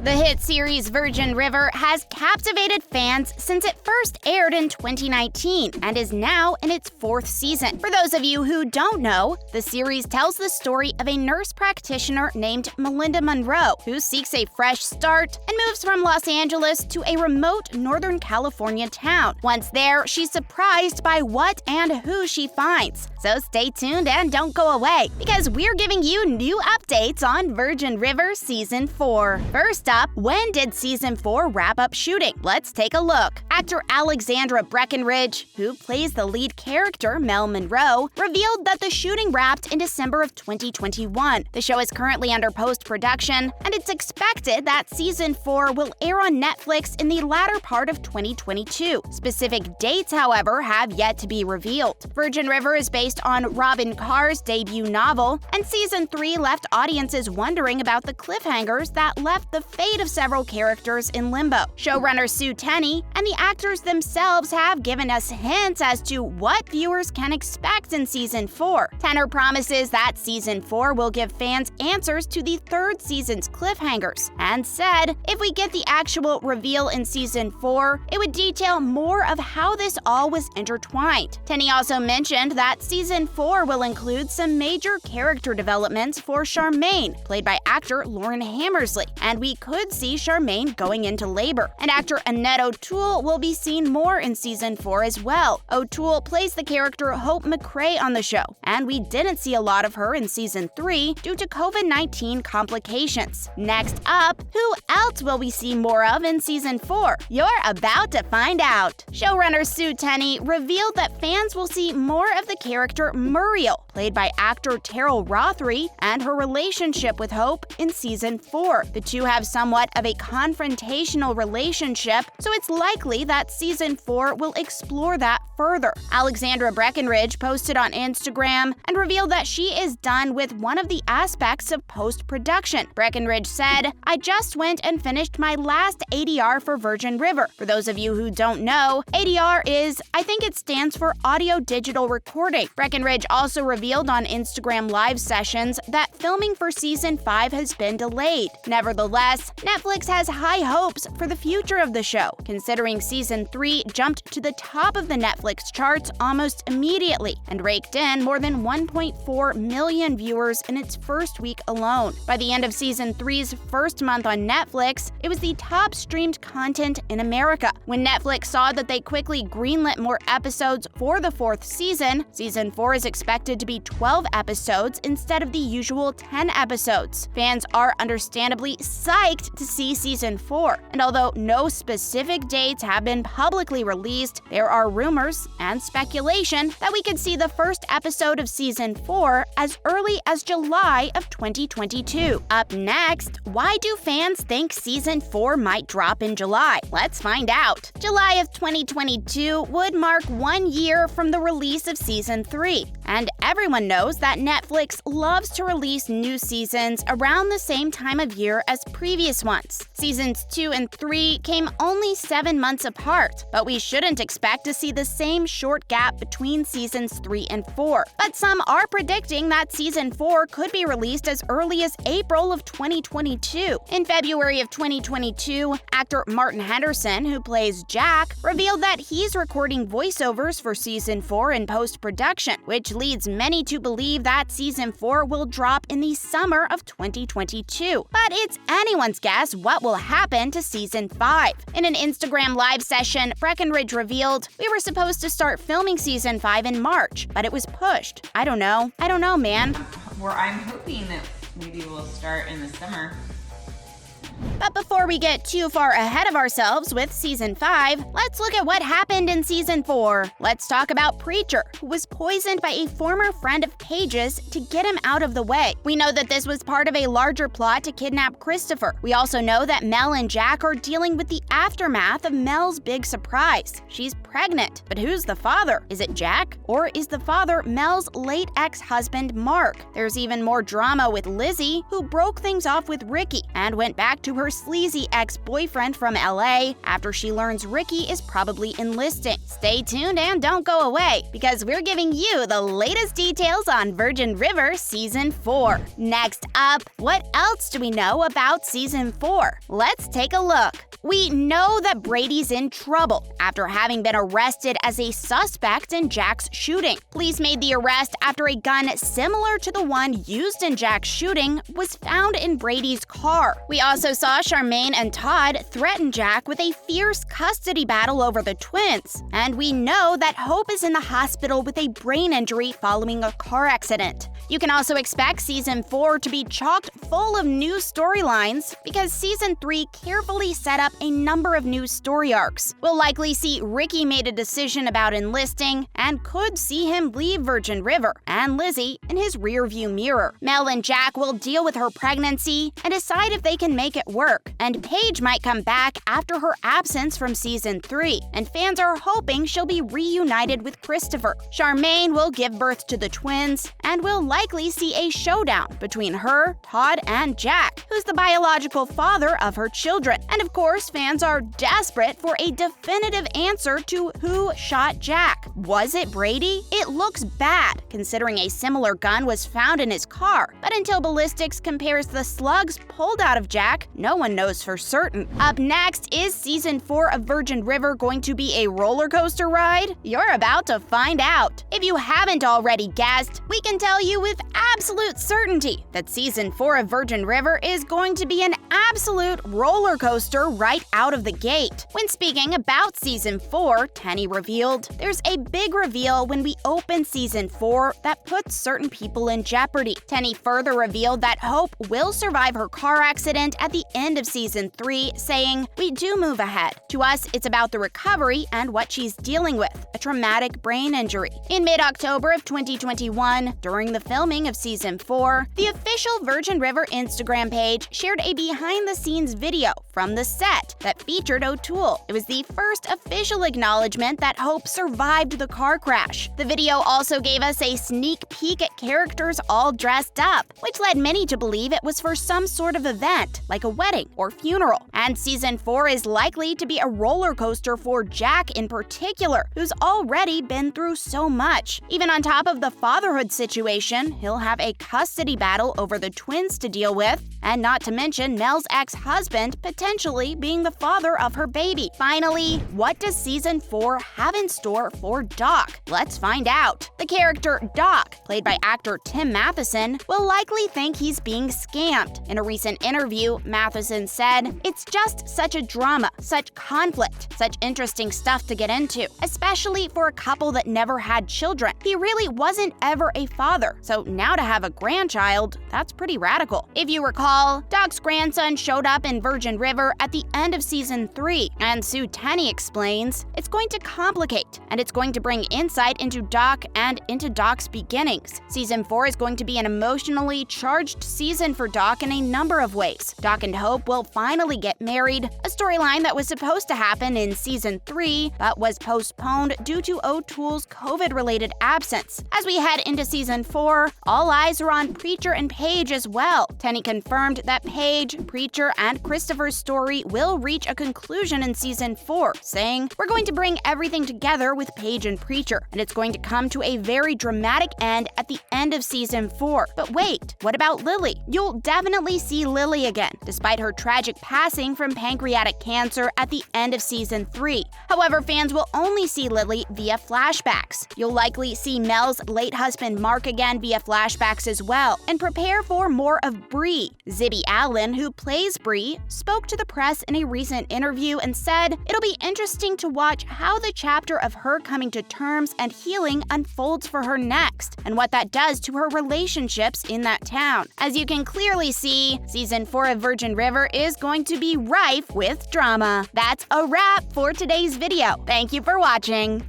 The hit series Virgin River has captivated fans since it first aired in 2019 and is now in its 4th season. For those of you who don't know, the series tells the story of a nurse practitioner named Mel Monroe who seeks a fresh start and moves from Los Angeles to a remote Northern California town. Once there, she's surprised by what and who she finds. So stay tuned and don't go away, because we're giving you new updates on Virgin River Season 4. First up, when did Season 4 wrap up shooting? Let's take a look. Actor Alexandra Breckenridge, who plays the lead character Mel Monroe, revealed that the shooting wrapped in December of 2021. The show is currently under post-production, and it's expected that Season 4 will air on Netflix in the latter part of 2022. Specific dates, however, have yet to be revealed. Virgin River is based on Robin Carr's debut novel, and Season 3 left audiences wondering about the cliffhangers that left the fate of several characters in limbo. Showrunner Sue Tenney and the actors themselves have given us hints as to what viewers can expect in Season 4. Tenor promises that Season 4 will give fans answers to the 3rd season's cliffhangers, and said if we get the actual reveal in Season 4, it would detail more of how this all was intertwined. Tenney also mentioned that Season 4 will include some major character developments for Charmaine, played by actor Lauren Hammersley, and we could see Charmaine going into labor. And actor Annette O'Toole will be seen more in Season 4 as well. O'Toole plays the character Hope McCrae on the show, and we didn't see a lot of her in Season 3 due to COVID-19 complications. Next up, who else will we see more of in Season 4? You're about to find out. Showrunner Sue Tenney revealed that fans will see more of the character Muriel, played by actor Terrell Rothery, and her relationship with Hope in Season 4. The two have somewhat of a confrontational relationship, so it's likely that Season 4 will explore that further. Alexandra Breckenridge posted on Instagram and revealed that she is done with one of the aspects of post-production. Breckenridge said, "I just went and finished my last ADR for Virgin River." For those of you who don't know, ADR I think it stands for Audio Digital Recording. Breckenridge also revealed on Instagram Live sessions that filming for Season 5 has been delayed. Nevertheless, Netflix has high hopes for the future of the show, considering Season 3 jumped to the top of the Netflix charts almost immediately and raked in more than 1.4 million viewers in its first week alone. By the end of Season 3's first month on Netflix, it was the top streamed content in America. When Netflix saw that they quickly greenlit more episodes for the 4th season, Season 4 is expected to be 12 episodes instead of the usual 10 episodes. Fans are understandably psyched to see Season 4, and although no specific dates have been publicly released, there are rumors and speculation that we could see the first episode of Season 4 as early as July of 2022. Up next, why do fans think Season 4 might drop in July? Let's find out. July of 2022 would mark 1 year from the release of Season 3, and everyone knows that Netflix loves to release new seasons around the same time of year as previous ones. Seasons 2 and 3 came only 7 months apart, but we shouldn't expect to see the same short gap between Seasons 3 and 4. But some are predicting that Season 4 could be released as early as April of 2022. In February of 2022, actor Martin Henderson, who plays Jack, revealed that he's recording voiceovers for Season 4 in post-production, which leads many to believe that Season 4 will drop in the summer of 2022. But it's anyone's guess what will happen to Season 5. In an Instagram Live session, Breckenridge revealed, "We were supposed to start filming Season 5 in March, but it was pushed. I don't know, man." Well, I'm hoping that maybe we'll start in the summer. But before we get too far ahead of ourselves with Season 5, let's look at what happened in Season 4. Let's talk about Preacher, who was poisoned by a former friend of Paige's to get him out of the way. We know that this was part of a larger plot to kidnap Christopher. We also know that Mel and Jack are dealing with the aftermath of Mel's big surprise. She's pregnant. But who's the father? Is it Jack? Or is the father Mel's late ex-husband, Mark? There's even more drama with Lizzie, who broke things off with Ricky and went back to her sleazy ex-boyfriend from LA after she learns Ricky is probably enlisting. Stay tuned and don't go away, because we're giving you the latest details on Virgin River Season 4. Next up, what else do we know about Season 4? Let's take a look. We know that Brady's in trouble after having been arrested as a suspect in Jack's shooting. Police made the arrest after a gun similar to the one used in Jack's shooting was found in Brady's car. We also saw Charmaine and Todd threaten Jack with a fierce custody battle over the twins. And we know that Hope is in the hospital with a brain injury following a car accident. You can also expect Season 4 to be chock full of new storylines because Season 3 carefully set up a number of new story arcs. We'll likely see Ricky made a decision about enlisting and could see him leave Virgin River, and Lizzie in his rearview mirror. Mel and Jack will deal with her pregnancy and decide if they can make it work. And Paige might come back after her absence from Season 3, and fans are hoping she'll be reunited with Christopher. Charmaine will give birth to the twins, and we'll likely see a showdown between her, Todd, and Jack, who's the biological father of her children. And of course, fans are desperate for a definitive answer to who shot Jack. Was it Brady? It looks bad, considering a similar gun was found in his car. But until ballistics compares the slugs pulled out of Jack, no one knows for certain. Up next, is Season 4 of Virgin River going to be a roller coaster ride? You're about to find out. If you haven't already guessed, we can tell you with absolute certainty that Season 4 of Virgin River is going to be an absolute roller coaster right out of the gate. When speaking about Season 4, Tenney revealed, "There's a big reveal when we open Season 4 that puts certain people in jeopardy." Tenney further revealed that Hope will survive her car accident at the end of Season 3, saying, "We do move ahead. To us, it's about the recovery and what she's dealing with, a traumatic brain injury." In mid-October of 2021, during the filming of Season 4, the official Virgin River Instagram page shared a behind-the-scenes video from the set that featured O'Toole. It was the first official acknowledgement that Hope survived the car crash. The video also gave us a sneak peek at characters all dressed up, which led many to believe it was for some sort of event, like a wedding or funeral. And Season 4 is likely to be a roller coaster for Jack in particular, who's already been through so much. Even on top of the fatherhood situation, he'll have a custody battle over the twins to deal with, and not to mention Mel's ex-husband potentially being the father of her baby. Finally, what does Season 4 have in store for Doc? Let's find out. The character Doc, played by actor Tim Matheson, will likely think he's being scammed. In a recent interview, Matheson said, "It's just such a drama, such conflict, such interesting stuff to get into, especially for a couple that never had children. He really wasn't ever a father, so now to have a grandchild, that's pretty radical." If you recall, Doc's grandson showed up in Virgin River at the end of Season 3, and Sue Tenney explains, "It's going to complicate, and it's going to bring insight into Doc and into Doc's beginnings. Season 4 is going to be an emotionally charged season for Doc in a number of ways. Doc and Hope will finally get married, a storyline that was supposed to happen in Season 3, but was postponed due to O'Toole's COVID-related absence. As we head into Season 4, all eyes are on Preacher and Paige as well." Tenney confirmed that Paige, Preacher, and Christopher's story will reach a conclusion in Season 4, saying, "We're going to bring everything together with Paige and Preacher, and it's going to come to a very dramatic end at the end of Season 4. But wait, what about Lily? You'll definitely see Lily again, despite her tragic passing from pancreatic cancer at the end of Season 3. However, fans will only see Lily via flashbacks. You'll likely see Mel's late husband Mark again via flashbacks as well, and prepare for more of Bree. Zibby Allen, who plays Bree, spoke to the press in a recent interview and said, "It'll be interesting to watch how the chapter of her coming to terms and healing unfolds for her next, and what that does to her relationships in that town." As you can clearly see, Season 4 of Virgin River is going to be rife with drama. That's a wrap for today's video. Thank you for watching.